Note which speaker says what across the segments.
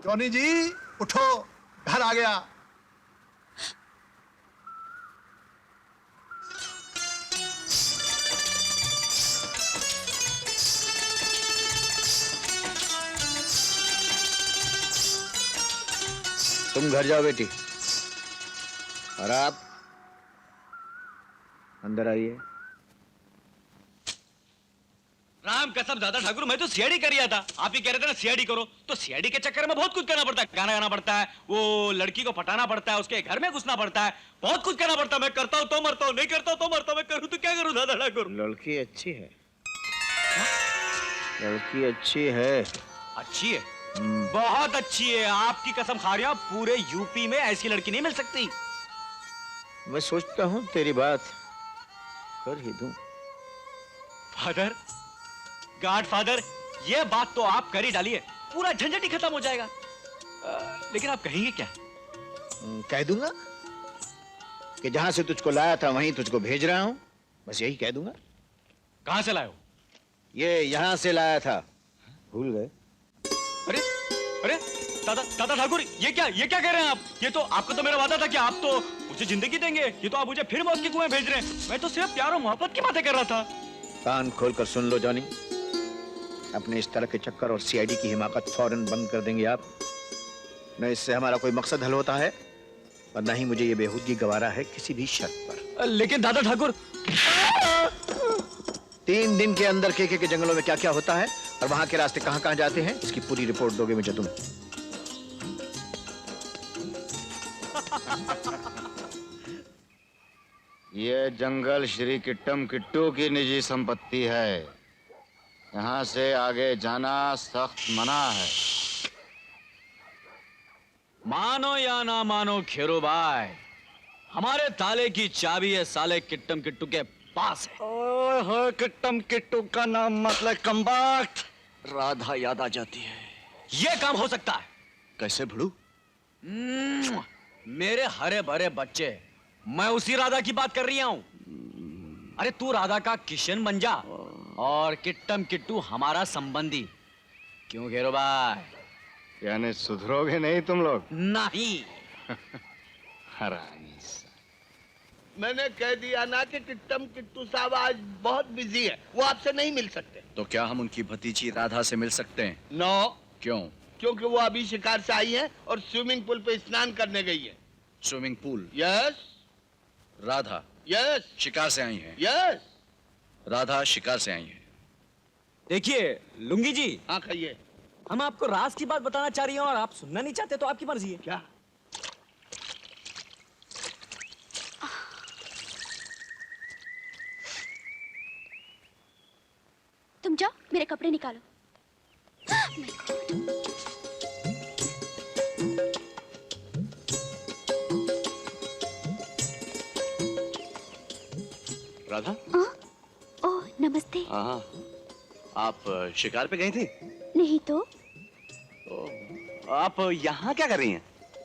Speaker 1: Johnny जी उठो, घर आ गया।
Speaker 2: तुम घर जाओ बेटी, और आप अंदर आइए।
Speaker 3: राम कसम दादा ठाकुर, मैं तो सीआईडी कर रहा था। आप ही कह रहे थे ना सीआईडी करो, तो सीआईडी के चक्कर में बहुत कुछ करना पड़ता है। गाना गाना पड़ता है, वो लड़की को पटाना पड़ता है, उसके घर में घुसना पड़ता है, बहुत कुछ करना पड़ता है। मैं करता हूँ तो मरता हूँ, नहीं करता हूँ तो मरता हूँ। मैं करूँ तो क्या करूँ दादा ठाकुर?
Speaker 2: लड़की अच्छी है, लड़की अच्छी है।
Speaker 3: अच्छी है, बहुत अच्छी है। आपकी कसम खा रहा हूं, पूरे यूपी में ऐसी लड़की नहीं मिल सकती।
Speaker 2: मैं सोचता हूँ तेरी बात कर ही दूं।
Speaker 3: फादर, गॉड फादर, ये बात तो आप कर ही डालिए, पूरा झंझट ही खत्म हो जाएगा। लेकिन आप कहेंगे क्या?
Speaker 2: कह दूंगा कि जहां से तुझको लाया था वहीं तुझको भेज रहा हूं, बस यही कह दूंगा।
Speaker 3: कहां से लाए हो?
Speaker 2: ये यहां से लाया था, भूल गए?
Speaker 3: अरे अरे दादा दादा ठाकुर, ये क्या कह रहे हैं आप? ये तो आपका तो मेरा वादा था कि आप तो मुझे जिंदगी देंगे, ये तो आप मुझे फिर मौत के कुएं भेज रहे हैं। मैं तो सिर्फ प्यार और मोहब्बत की बातें कर रहा था।
Speaker 2: कान खोलकर सुन लो जॉनी, अपने इस तरह के चक्कर और सीआईडी की हिमाकत फौरन बंद कर देंगे आप। न इससे हमारा कोई मकसद हल होता है और न ही मुझे ये बेहूदगी गवारा है किसी भी शर्त पर।
Speaker 3: लेकिन दादा ठाकुर,
Speaker 2: 3 दिन के अंदर केके के जंगलों में क्या क्या होता है और वहां के रास्ते कहां कहां जाते हैं, इसकी पूरी रिपोर्ट दोगे मुझे तुम।
Speaker 4: ये जंगल श्री किट्टम किट्टू की निजी संपत्ति है, यहाँ से आगे जाना सख्त मना है।
Speaker 3: मानो या ना मानो खेरो भाई, हमारे ताले की चाबी है साले किट्टम किट्टू के पास है।
Speaker 5: ओए किट्टम किट्टू का नाम मतलब कम्बाट, राधा याद आ जाती है।
Speaker 3: ये काम हो सकता है
Speaker 5: कैसे भड़ू?
Speaker 3: मेरे हरे भरे बच्चे, मैं उसी राधा की बात कर रही हूं। अरे तू राधा का किशन बन जा और किट्टम किट्टू हमारा संबंधी। क्यों घेरो भाई?
Speaker 4: यानी सुधरोगे नहीं तुम लोग?
Speaker 3: नहीं।
Speaker 4: हरामी सा।
Speaker 6: मैंने कह दिया ना कि किट्टम किट्टू साहब आज बहुत बिजी है, वो आपसे नहीं मिल सकते।
Speaker 5: तो क्या हम उनकी भतीजी राधा से मिल सकते हैं?
Speaker 6: नो।
Speaker 5: क्यों?
Speaker 6: क्योंकि वो अभी शिकार से आई है और स्विमिंग पूल पे स्नान करने गई है।
Speaker 5: Swimming pool?
Speaker 6: Yes.
Speaker 5: Radha?
Speaker 6: Yes.
Speaker 5: शिकार से आई हैं?
Speaker 6: यस।
Speaker 5: राधा शिकार से आई हैं।
Speaker 3: देखिए लुंगी जी,
Speaker 6: हाँ कहिए।
Speaker 3: हम आपको राज की बात बताना चाह रही हैं और आप सुनना नहीं चाहते तो आपकी मर्जी है।
Speaker 6: क्या?
Speaker 7: तुम जाओ, मेरे कपड़े निकालो।
Speaker 5: राधा?
Speaker 7: ओह नमस्ते।
Speaker 5: हाँ, आप शिकार पे गई थी?
Speaker 7: नहीं तो।
Speaker 5: आप यहाँ क्या कर रही हैं?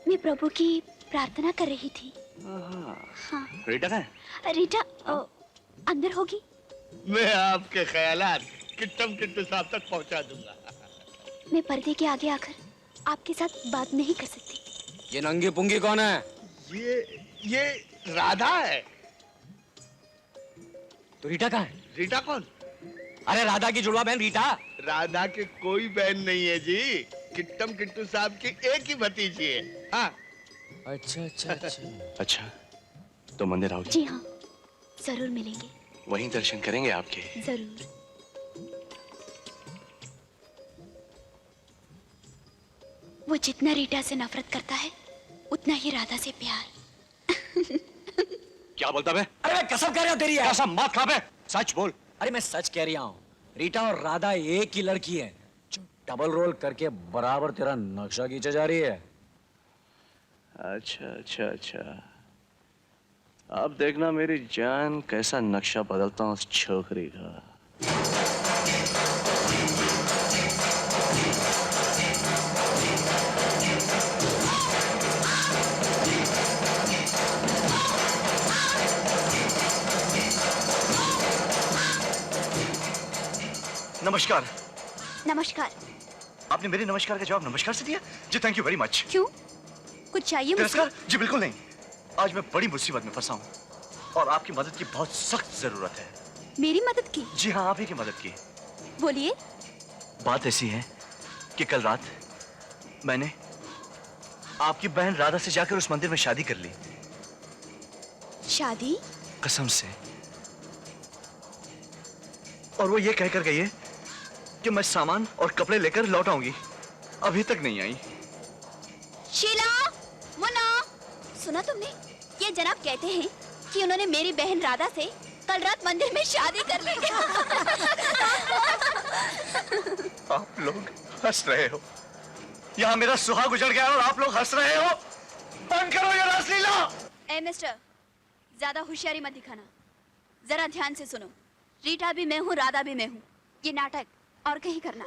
Speaker 7: मैं प्रभु की प्रार्थना कर रही थी।
Speaker 5: हाँ। रीटा कहाँ है?
Speaker 7: रीटा अंदर होगी।
Speaker 6: मैं आपके ख्यालात किट्टम किट्टू साहब तक पहुंचा दूंगा।
Speaker 7: मैं पर्दे के आगे आकर आपके साथ बात नहीं कर सकती।
Speaker 3: ये नंगी पुंगी कौन है?
Speaker 6: ये राधा है।
Speaker 3: तो रीटा कहाँ है?
Speaker 6: रीटा कौन?
Speaker 3: अरे राधा की जुड़वा बहन रीटा।
Speaker 6: राधा की कोई बहन नहीं है जी, किट्टम किट्टू साहब की एक ही भतीजी है। हाँ।
Speaker 3: अच्छा अच्छा अच्छा।
Speaker 5: अच्छा, तो मंदिर आओगे?
Speaker 7: जी हाँ, जरूर मिलेंगे।
Speaker 5: वहीं दर्शन करेंगे आपके।
Speaker 7: जरूर। वो जितना रीटा से नफरत करता है उतना ही राधा से प्यार।
Speaker 5: क्या बोलता बे?
Speaker 3: अरे मैं कसम कह रहा हूँ तेरी।
Speaker 5: कसम मत खा बे, सच बोल।
Speaker 3: अरे मैं सच कह रहा हूँ, रीटा और राधा एक ही लड़की है जो डबल रोल करके बराबर तेरा नक्शा खींचे जा रही है।
Speaker 5: अच्छा अच्छा अच्छा, अब देखना मेरी जान कैसा नक्शा बदलता हूँ उस छोकरी का।
Speaker 8: नमस्कार।
Speaker 7: नमस्कार।
Speaker 5: आपने मेरे नमस्कार का जवाब नमस्कार से दिया? जी थैंक यू वेरी मच।
Speaker 7: क्यों? कुछ चाहिए मुझसे?
Speaker 5: तिरस्कार? जी बिल्कुल नहीं। आज मैं बड़ी मुसीबत में फंसा हूँ और आपकी मदद की बहुत सख्त जरूरत है।
Speaker 7: मेरी मदद की?
Speaker 5: जी हाँ, आप ही की मदद की।
Speaker 7: बोलिए।
Speaker 5: बात ऐसी है कि कल रात मैंने आपकी बहन राधा से जाकर उस मंदिर में शादी कर ली।
Speaker 7: शादी?
Speaker 5: कसम से। और वो ये कहकर गई है कि मैं सामान और कपड़े लेकर लौट आऊंगी। अभी तक नहीं आई।
Speaker 7: शीला, मुन्ना, सुना तुमने? ये जनाब कहते हैं कि उन्होंने मेरी बहन राधा से कल रात मंदिर में शादी कर ली।
Speaker 5: आप लोग हंस रहे हो। यहाँ मेरा सुहाग उजड़ गया और आप लोग हंस रहे हो। बंद करो ये रासलीला।
Speaker 7: ए मिस्टर, ज्यादा होशियारी मत दिखाना। जरा ध्यान से सुनो। रीटा भी मैं हूँ, राधा भी मैं हूँ। ये नाटक और कहीं करना।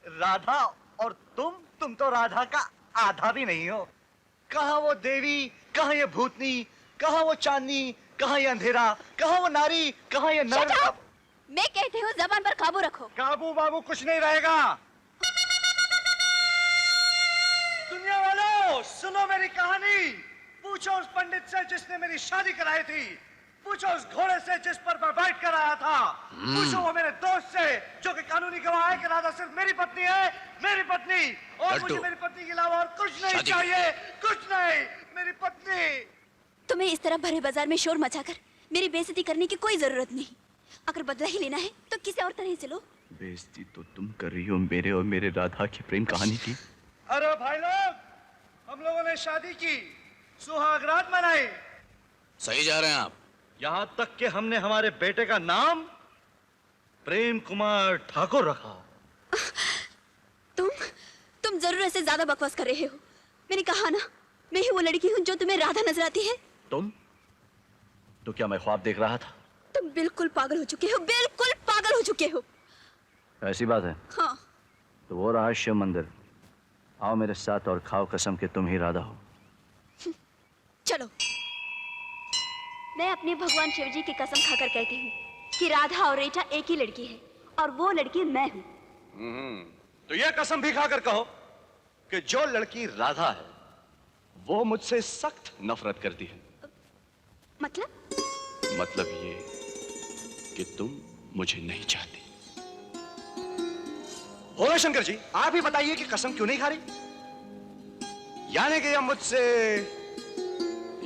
Speaker 5: राधा और तुम तो राधा का आधा भी नहीं हो। कहाँ वो देवी, कहाँ ये भूतनी, कहाँ वो चांदनी, कहाँ ये अंधेरा, कहाँ वो नारी, कहाँ ये नर।
Speaker 7: Shut up! मैं कहती हूँ जबान पर काबू रखो।
Speaker 5: काबू बाबू कुछ नहीं रहेगा। दुनिया वालों, सुनो मेरी कहानी। पूछो उस पंडित से जिसने मेरी शादी कराई थी। पूछो उस घोड़े से जिस पर मैं बैठ कर आया था। पूछो वो मेरे दोस्त से जो कि कानूनी गवाह है कि राधा सिर्फ मेरी पत्नी है, मेरी पत्नी। और मुझे मेरी पत्नी के अलावा और कुछ नहीं चाहिए, कुछ नहीं। मेरी पत्नी।
Speaker 7: तुम्हें इस तरह भरे बाजार में शोर मचाकर मेरी बेइज्जती करने की कोई जरूरत नहीं। अगर बदला ही लेना है तो किसी और तरह से लो।
Speaker 5: बेइज्जती तो तुम कर रही हो मेरे और मेरे राधा की प्रेम कहानी की। अरे भाई लोग, हम लोगों ने शादी की, सुहागरात मनाई।
Speaker 3: सही जा रहे हैं आप।
Speaker 5: यहाँ तक कि हमने हमारे बेटे का नाम प्रेम कुमार ठाकुर रखा।
Speaker 7: तुम जरूरत से ज्यादा बकवास कर रहे हो। मैंने कहा ना, मैं ही वो लड़की हूँ जो तुम्हें राधा नजर आती है।
Speaker 5: तुम? तो क्या मैं ख्वाब देख रहा था?
Speaker 7: तुम बिल्कुल पागल हो चुके हो, बिल्कुल पागल हो चुके हो।
Speaker 5: ऐसी बात है?
Speaker 7: हाँ।
Speaker 5: तो वो रहा शिव मंदिर। आओ मेरे साथ और खाओ कसम कि तुम ही राधा हो।
Speaker 7: चलो। मैं अपने भगवान शिव जी की कसम खाकर कहती हूँ कि राधा और रीटा एक ही लड़की है और वो लड़की मैं हूँ।
Speaker 5: तो यह कसम भी खाकर कहो कि जो लड़की राधा है वो मुझसे सख्त नफरत करती है। मतलब ये कि तुम मुझे नहीं चाहती। बोलो शंकर जी, आप ही बताइए कि कसम क्यों नहीं खा रही? यानी कि मुझसे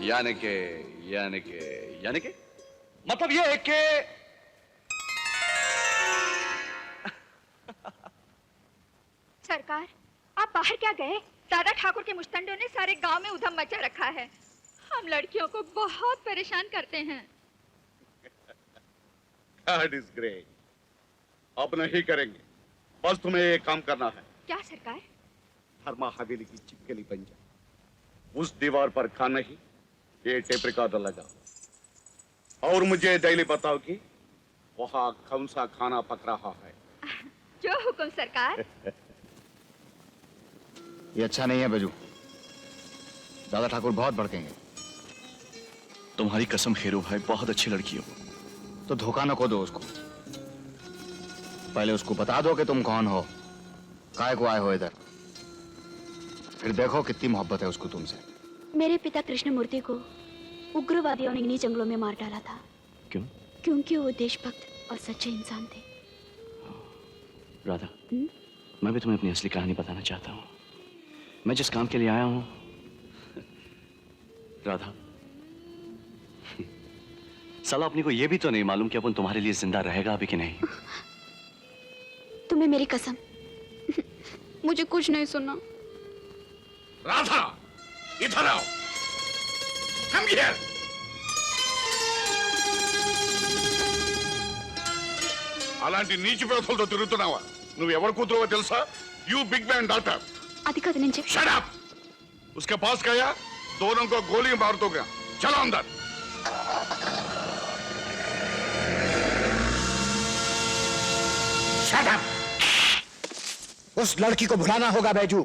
Speaker 5: यानी के मतलब ये है कि
Speaker 8: सरकार, आप बाहर क्या गए? दादा ठाकुर के मुस्तंडों ने सारे गांव में उधम मचा रखा है। हम लड़कियों को बहुत परेशान करते हैं।
Speaker 9: That is great. अब नहीं करेंगे, बस तुम्हें एक काम करना है।
Speaker 8: क्या सरकार?
Speaker 9: हरमा हवेली की चिपकली बन जा। उस दीवार पर खाना ही ये टेप रिकॉर्डर लगा और मुझे डेली बताओ कि वहाँ कौन सा खाना पक रहा है।
Speaker 8: जो हुक्म सरकार।
Speaker 4: ये अच्छा नहीं है बजू। दादा ठाकुर बहुत भड़केंगे।
Speaker 5: तुम्हारी कसम खेरू भाई, बहुत अच्छी लड़की हो।
Speaker 4: तो धोखा न खो दो उसको। पहले उसको बता दो कि तुम कौन हो, काय को आए हो इधर। फिर देखो कितनी मोहब्बत है उसको तुमसे।
Speaker 7: मेरे पिता कृष्णमूर्ति को उग्रवादियों ने इन्हीं जंगलों में मार डाला था।
Speaker 5: क्यों?
Speaker 7: क्योंकि वो देशभक्त और सच्चे इंसान थे।
Speaker 5: राधा, मैं भी तुम्हें अपनी असली कहानी बताना चाहता हूँ। मैं जिस काम के लिए आया हूँ, राधा, साला अपनी को यह भी तो नहीं मालूम कि अपन तुम्हारे लिए जिंदा रहेगा अभी कि नहीं।
Speaker 7: तुम्हें मेरी कसम, मुझे कुछ नहीं सुनना।
Speaker 9: राधा, इधर आओ। Come here. అలాంటి నీచి ప్రజలతో తిరుగుతున్నావా? నువ్వు ఎవరు కూతురువో తెలుసా? You big man daughter.
Speaker 7: అది కాదు నేను
Speaker 9: Shut up. उसके पास गया, दोनों को गोली मार दोगे। चलो अंदर।
Speaker 2: Shut up! उस लड़की को भुलाना होगा बैजू।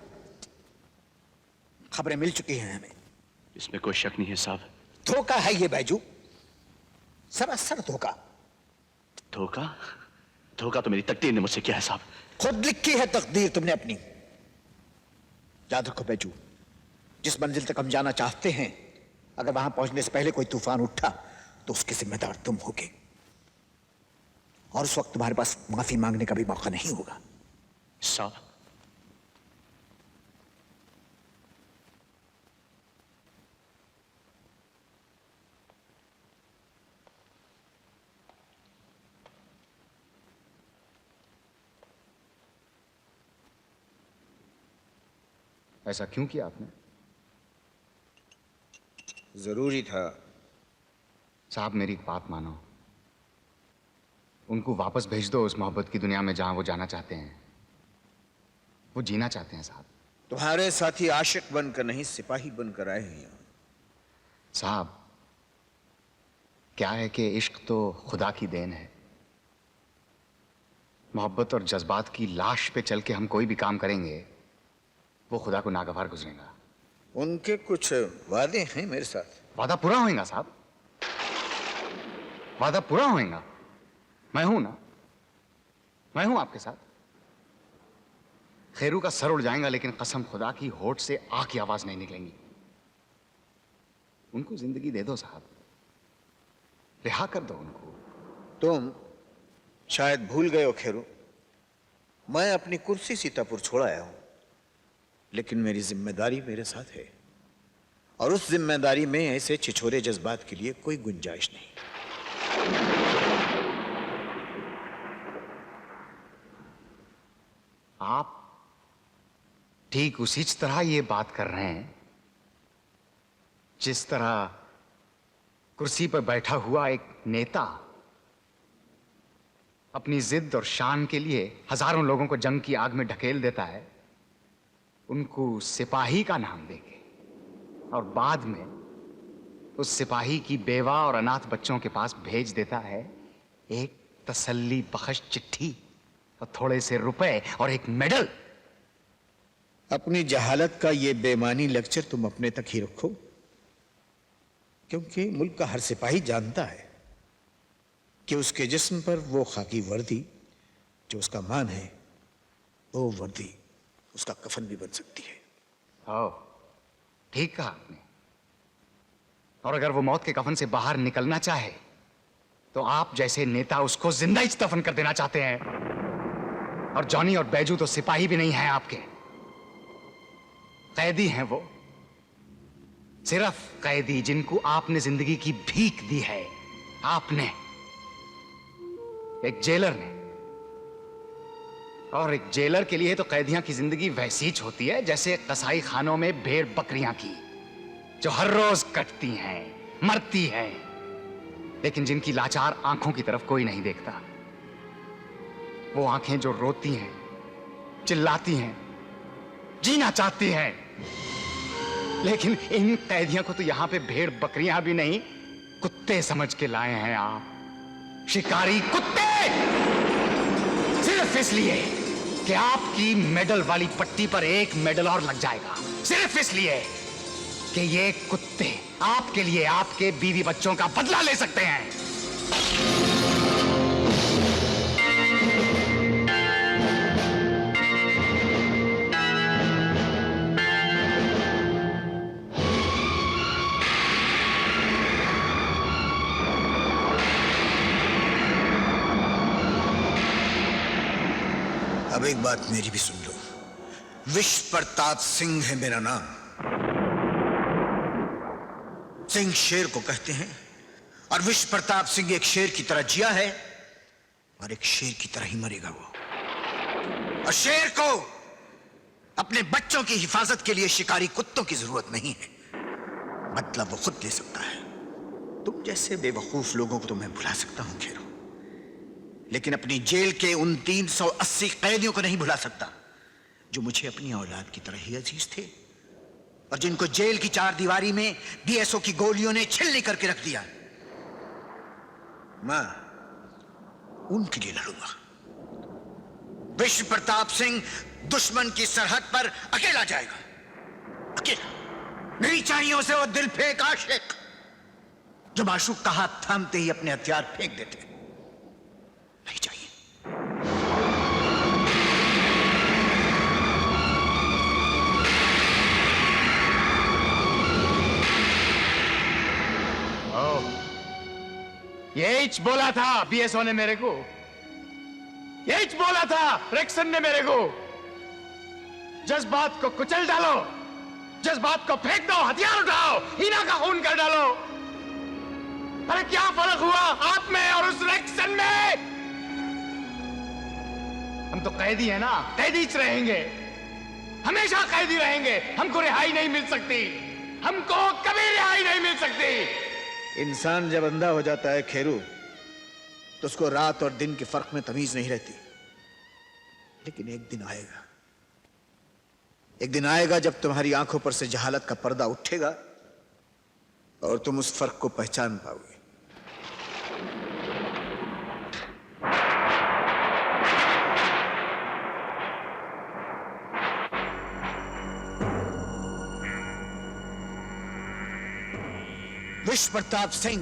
Speaker 2: खबरें मिल चुकी हैं हमें।
Speaker 5: इसमें कोई शक नहीं है साहब।
Speaker 2: धोखा है ये बैजू, सरासर धोखा।
Speaker 5: धोखा?
Speaker 3: धोखा तो मेरी तकदीर ने मुझसे किया है साहब।
Speaker 2: खुद लिखी है तकदीर तुमने अपनी। याद रखो बैजू, जिस मंजिल तक हम जाना चाहते हैं, अगर वहां पहुंचने से पहले कोई तूफान उठा तो उसके जिम्मेदार तुम होगे, और उस वक्त तुम्हारे पास माफी मांगने का भी मौका नहीं होगा।
Speaker 3: साहब
Speaker 4: ऐसा क्यों किया आपने?
Speaker 2: जरूरी था।
Speaker 4: साहब मेरी एक बात मानो, उनको वापस भेज दो उस मोहब्बत की दुनिया में जहां वो जाना चाहते हैं। वो जीना चाहते हैं साहब।
Speaker 2: तुम्हारे साथी आशिक बनकर नहीं, सिपाही बनकर आए हैं यहाँ।
Speaker 4: साहब क्या है कि इश्क तो खुदा की देन है। मोहब्बत और जज्बात की लाश पे चल के हम कोई भी काम करेंगे, वो खुदा को नागवार गुजरेगा।
Speaker 2: उनके कुछ वादे हैं मेरे साथ।
Speaker 4: वादा पूरा होएगा साहब, वादा पूरा होएगा। मैं हूं ना, मैं हूं आपके साथ। खैरू का सर उड़ जाएगा, लेकिन कसम खुदा की होठ से आ की आवाज नहीं निकलेंगी। उनको जिंदगी दे दो साहब, रिहा कर दो उनको।
Speaker 2: तुम शायद भूल गए हो खेरू, मैं अपनी कुर्सी सीतापुर छोड़ आया हूं, लेकिन मेरी जिम्मेदारी मेरे साथ है, और उस जिम्मेदारी में ऐसे छिछोरे जज्बात के लिए कोई गुंजाइश नहीं।
Speaker 4: आप ठीक उसी तरह ये बात कर रहे हैं जिस तरह कुर्सी पर बैठा हुआ एक नेता अपनी जिद और शान के लिए हजारों लोगों को जंग की आग में ढकेल देता है, उनको सिपाही का नाम देके, और बाद में उस सिपाही की बेवा और अनाथ बच्चों के पास भेज देता है एक तसल्ली बख्श चिट्ठी और थोड़े से रुपए और एक मेडल।
Speaker 2: अपनी जहालत का ये बेमानी लेक्चर तुम अपने तक ही रखो, क्योंकि मुल्क का हर सिपाही जानता है कि उसके जिस्म पर वो खाकी वर्दी जो उसका मान है, वो वर्दी उसका कफन भी बन सकती है।
Speaker 4: ओ, ठीक कहा आपने। और अगर वो मौत के कफन से बाहर निकलना चाहे तो आप जैसे नेता उसको जिंदा ही दफन कर देना चाहते हैं। और जॉनी और बैजू तो सिपाही भी नहीं है आपके, कैदी हैं वो, सिर्फ कैदी जिनको आपने जिंदगी की भीख दी है। आपने, एक जेलर ने। और एक जेलर के लिए तो कैदियां की जिंदगी वैसी ही होती है जैसे कसाई खानों में भेड़ बकरियां की, जो हर रोज कटती हैं, मरती हैं, लेकिन जिनकी लाचार आंखों की तरफ कोई नहीं देखता। वो आंखें जो रोती हैं, चिल्लाती हैं, जीना चाहती हैं, लेकिन इन कैदियों को तो यहां पे भेड़ बकरियां भी नहीं, कुत्ते समझ के लाए हैं आप। शिकारी कुत्ते, सिर्फ इसलिए कि आपकी मेडल वाली पट्टी पर एक मेडल और लग जाएगा, सिर्फ इसलिए कि ये कुत्ते आपके लिए आपके बीवी बच्चों का बदला ले सकते हैं।
Speaker 2: अब एक बात मेरी भी सुन लो, विश्व प्रताप सिंह है मेरा नाम। सिंह शेर को कहते हैं, और विश्व प्रताप सिंह एक शेर की तरह जिया है और एक शेर की तरह ही मरेगा वो। और शेर को अपने बच्चों की हिफाजत के लिए शिकारी कुत्तों की जरूरत नहीं है, मतलब वो खुद ले सकता है। तुम जैसे बेवकूफ लोगों को तो मैं भुला सकता हूं खेरो, लेकिन अपनी जेल के उन 380 कैदियों को नहीं भुला सकता जो मुझे अपनी औलाद की तरह ही अजीज थे, और जिनको जेल की चार दीवारी में बीएसओ की गोलियों ने छिलनी करके रख दिया। मैं उनके लिए लड़ूंगा। विश्व प्रताप सिंह दुश्मन की सरहद पर अकेला जाएगा, अकेला। नहीं चाहिए उसे वो दिल फेंक आशिक जो माशूक का हाथ थामते ही अपने हथियार फेंक देते। नहीं चाहिए।
Speaker 4: यही बोला था बीएसओ ने मेरे को, यही बोला था रेक्सन ने मेरे को। जज्बात को कुचल डालो, जज्बात को फेंक दो, हथियार उठाओ, हीना का खून कर डालो। अरे क्या फर्क हुआ आप में और उस रेक्सन में? हम तो कैदी है ना, कैदी रहेंगे, हमेशा कैदी रहेंगे। हमको रिहाई नहीं मिल सकती, हमको कभी रिहाई नहीं मिल सकती।
Speaker 2: इंसान जब अंधा हो जाता है खेरू, तो उसको रात और दिन के फर्क में तमीज नहीं रहती। लेकिन एक दिन आएगा जब तुम्हारी आंखों पर से जहालत का पर्दा उठेगा और तुम उस फर्क को पहचान पाओगे। विश्व प्रताप सिंह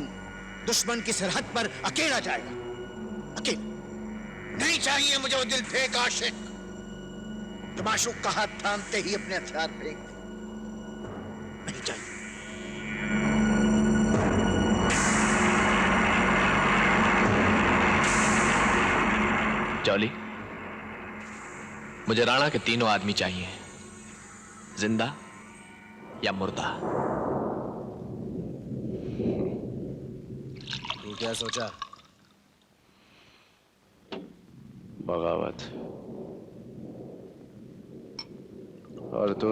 Speaker 2: दुश्मन की सरहद पर अकेला जाएगा, अकेला। नहीं चाहिए मुझे वो दिल फेंक आशिक जो माशूक का हाथ थामते ही अपने हथियार फेंक दे। नहीं चाहिए।
Speaker 10: जॉली, मुझे राणा के तीनों आदमी चाहिए, जिंदा या मुर्दा।
Speaker 2: तू क्या सोचा?
Speaker 10: बगावत। और तू?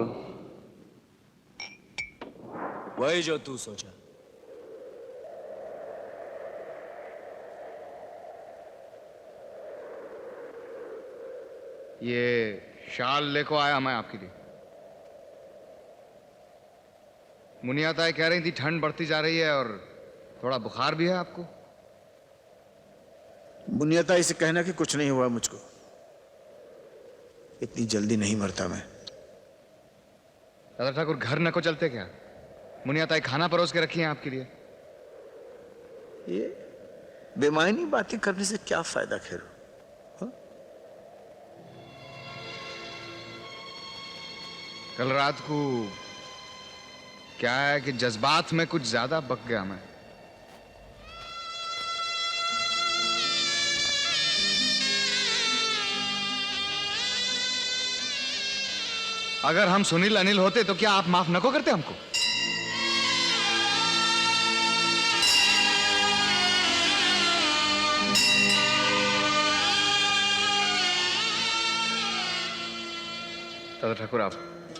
Speaker 3: वही जो तू सोचा।
Speaker 4: ये शाल लेको आया मैं आपके लिए। मुनिया ताई कह रही थी ठंड बढ़ती जा रही है और थोड़ा बुखार भी है आपको।
Speaker 2: बुनियाताई से कहना कि कुछ नहीं हुआ मुझको, इतनी जल्दी नहीं मरता मैं।
Speaker 4: दादा ठाकुर घर न को चलते क्या? मुनिया ताई खाना परोस के रखी है आपके लिए।
Speaker 2: ये बेमायनी बातें करने से क्या फायदा खेरो?
Speaker 4: कल रात को क्या है कि जज्बात में कुछ ज्यादा बक गया मैं। अगर हम सुनील अनिल होते तो क्या आप माफ न को करते हमको? दादा ठाकुर आप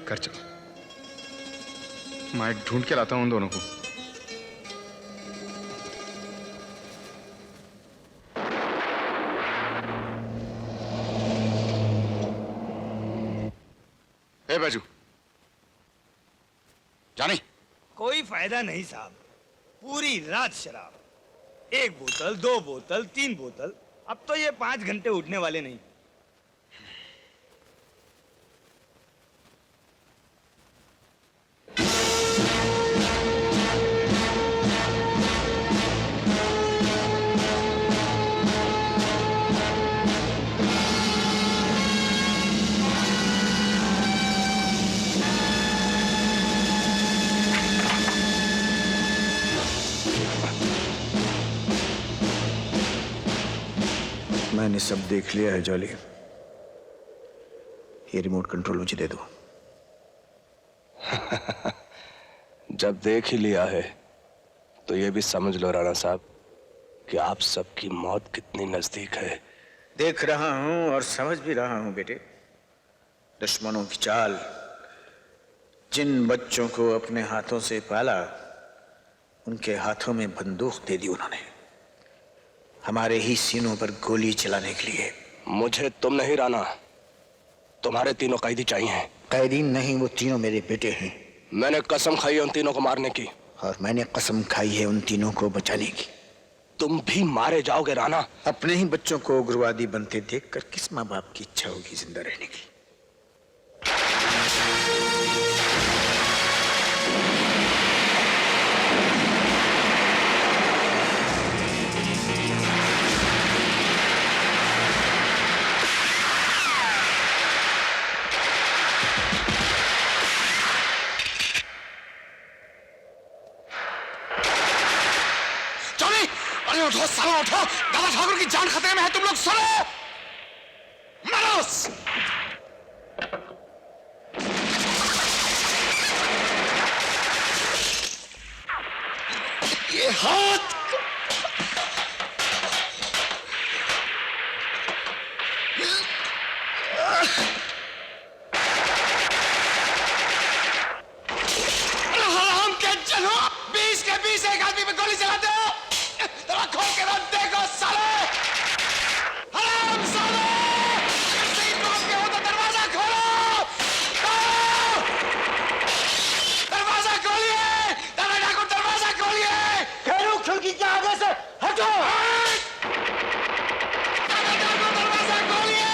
Speaker 4: घर चलो, मैं ढूंढ के लाता हूं उन दोनों को। ए बाजू जानी।
Speaker 5: कोई फायदा नहीं साहब, पूरी रात शराब, 1 बोतल 2 बोतल 3 बोतल, अब तो ये 5 घंटे उठने वाले नहीं।
Speaker 2: मैंने सब देख लिया है जॉली, ये रिमोट कंट्रोल मुझे दे दो।
Speaker 11: जब देख ही लिया है तो ये भी समझ लो राणा साहब कि आप सबकी मौत कितनी नजदीक है।
Speaker 2: देख रहा हूं और समझ भी रहा हूं बेटे। दुश्मनों की चाल, जिन बच्चों को अपने हाथों से पाला उनके हाथों में बंदूक दे दी उन्होंने, हमारे ही सीनों पर गोली चलाने के लिए।
Speaker 11: मुझे तुम नहीं राणा, तुम्हारे तीनों कैदी चाहिए।
Speaker 2: कैदी नहीं, वो तीनों मेरे बेटे हैं।
Speaker 11: मैंने कसम खाई है उन तीनों को मारने की।
Speaker 2: और मैंने कसम खाई है उन तीनों को बचाने की।
Speaker 11: तुम भी मारे जाओगे राणा।
Speaker 2: अपने ही बच्चों को उग्रवादी बनते देखकर किस माँ बाप की इच्छा होगी जिंदा रहने की?
Speaker 4: उठो सालो उठो, दादा ठाकुर की जान खतरे में है, तुम लोग सुनो। मरो। ये हाथ हराम के चलो, 20 के 20 एक आदमी पे गोली चलाते हो। जरा खोल के मत देखो साले, हराम साले, अगर सही बात के हो तो दरवाजा खोलो, दरवाजा खोलिए, दादा ठाकुर दरवाजा खोलिए।
Speaker 5: खेलू खिड़की के आगे से हटो।
Speaker 4: दादा ठाकुर दरवाजा खोलिए।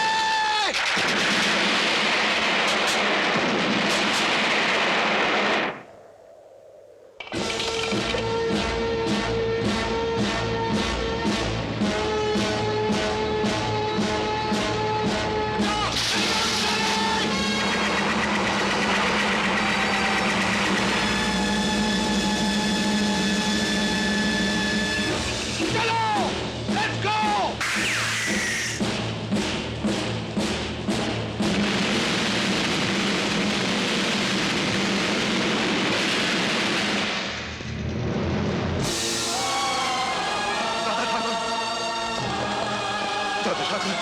Speaker 1: दादा ठाकुर,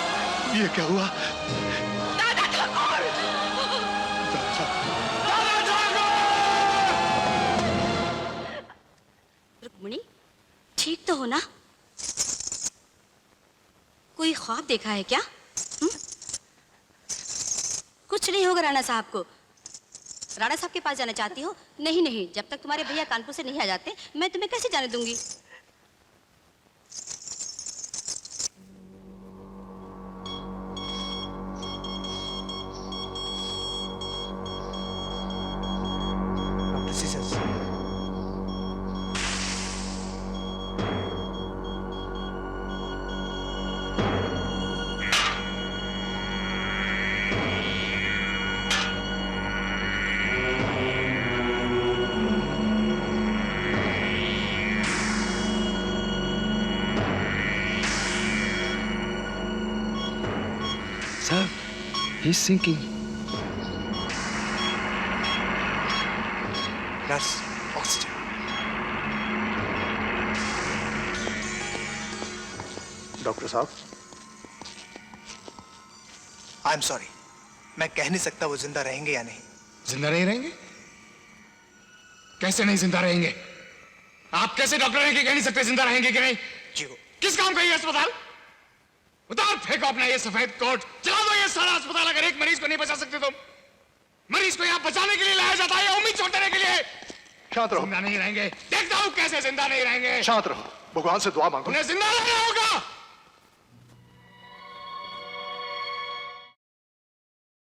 Speaker 1: ये क्या हुआ?
Speaker 8: दादा ठाकुर!
Speaker 7: रुक्मिणी, ठीक तो हो ना? कोई ख्वाब देखा है क्या? कुछ नहीं होगा राणा साहब को। राणा साहब के पास जाना चाहती हो? नहीं नहीं, जब तक तुम्हारे भैया कानपुर से नहीं आ जाते मैं तुम्हें कैसे जाने दूंगी?
Speaker 11: Sir, he's sinking.
Speaker 1: Nurse, oxygen. Doctor साहब, आई एम सॉरी, मैं कह नहीं सकता वो जिंदा रहेंगे या नहीं।
Speaker 4: जिंदा नहीं रहेंगे? कैसे नहीं जिंदा रहेंगे? आप कैसे डॉक्टर हैं कि कह नहीं सकते जिंदा रहेंगे कि नहीं?
Speaker 1: जी वो
Speaker 4: किस काम का ये अस्पताल? उतार फेंको अपना ये सफेद कोट, चला दो ये सारा अस्पताल। अगर एक मरीज को नहीं बचा सकते तुम, मरीज को यहाँ बचाने के लिए लाया जाता है, उम्मीद छोड़ देने के लिए।
Speaker 1: शांत रहो।
Speaker 4: जिंदा नहीं रहेंगे, देखता हूँ कैसे जिंदा नहीं रहेंगे।
Speaker 1: शांत रहो, भगवान से दुआ मांगो।
Speaker 4: उन्हें जिंदा रहना होगा।